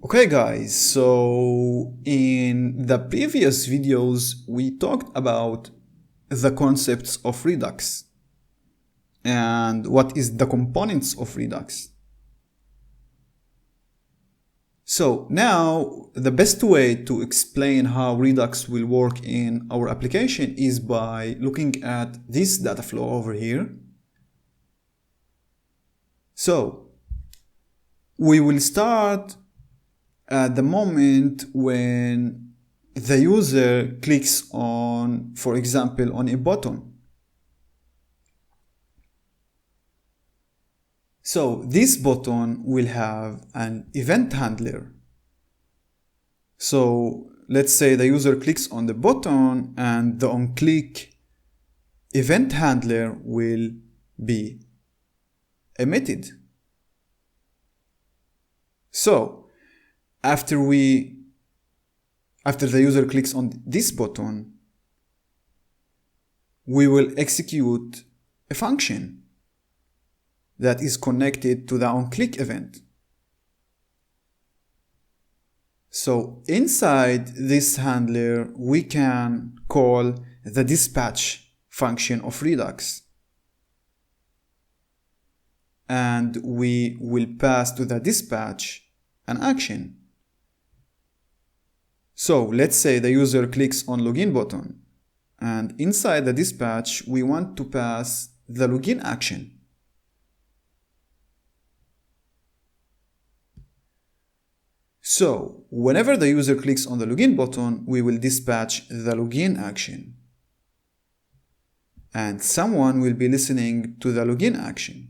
Okay guys, so in the previous videos we talked about the concepts of Redux and what is the components of Redux. So now the best way to explain how Redux will work in our application is by looking at this data flow over here. So we will start at the moment when the user clicks on, for example, on a button. So this button will have an event handler. So let's say the user clicks on the button and the onClick event handler will be emitted. So after the user clicks on this button, we will execute a function that is connected to the onClick event. So inside this handler, we can call the dispatch function of Redux. And we will pass to the dispatch an action. So let's say the user clicks on login button, and inside the dispatch we want to pass the login action. So whenever the user clicks on the login button, we will dispatch the login action, and someone will be listening to the login action.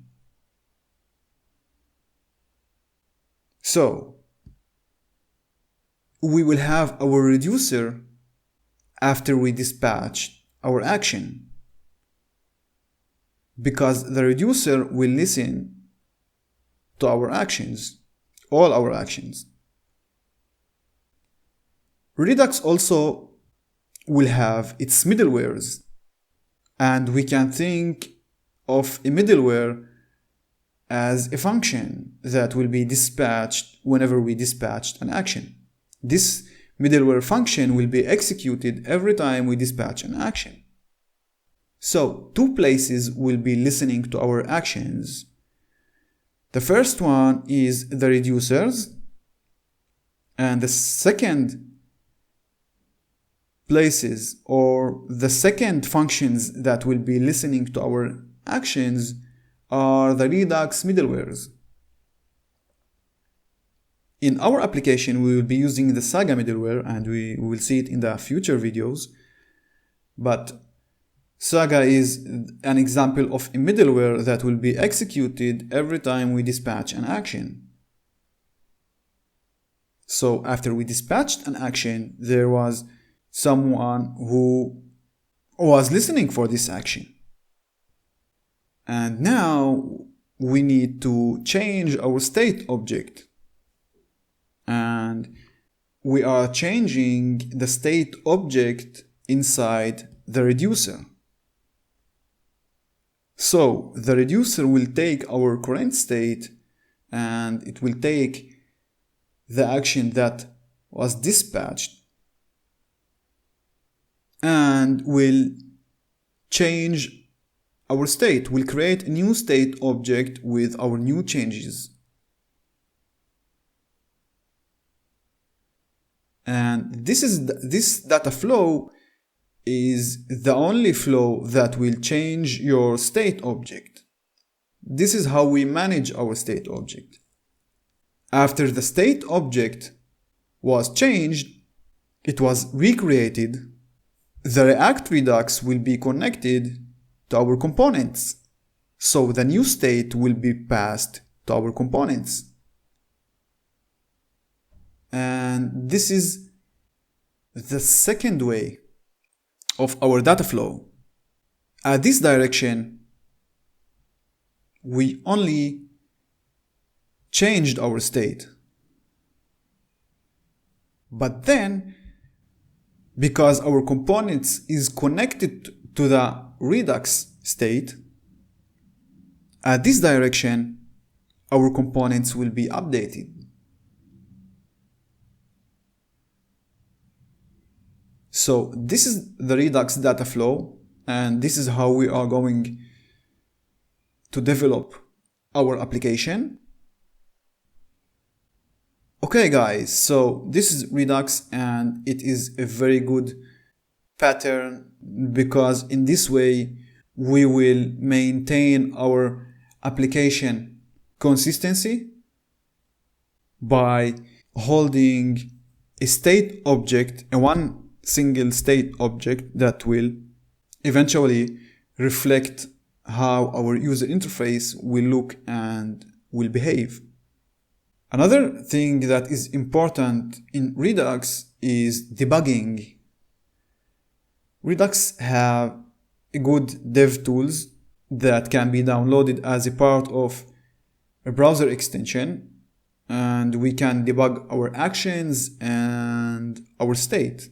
So we will have our reducer after we dispatch our action, because the reducer will listen to our actions, all our actions. Redux also will have its middlewares, and we can think of a middleware as a function that will be dispatched whenever we dispatched an action. This middleware function will be executed every time we dispatch an action. So two places will be listening to our actions. The first one is the reducers, and the second places or the second functions that will be listening to our actions are the Redux middlewares. In our application, we will be using the Saga middleware, and we will see it in the future videos. But Saga is an example of a middleware that will be executed every time we dispatch an action. So after we dispatched an action, there was someone who was listening for this action. And now we need to change our state object. And we are changing the state object inside the reducer. So the reducer will take our current state and it will take the action that was dispatched and will change our state. We'll create a new state object with our new changes. And this data flow is the only flow that will change your state object. This is how we manage our state object. After the state object was changed, it was recreated, the React Redux will be connected to our components. So the new state will be passed to our components. And this is the second way of our data flow. At this direction, we only changed our state. But then, because our components is connected to the Redux state, at this direction, our components will be updated. So this is the Redux data flow, and this is how we are going to develop our application. Okay guys, so this is Redux, and it is a very good pattern because in this way we will maintain our application consistency by holding a state object, a one single state object that will eventually reflect how our user interface will look and will behave. Another thing that is important in Redux is debugging. Redux have good dev tools that can be downloaded as a part of a browser extension, and we can debug our actions and our state.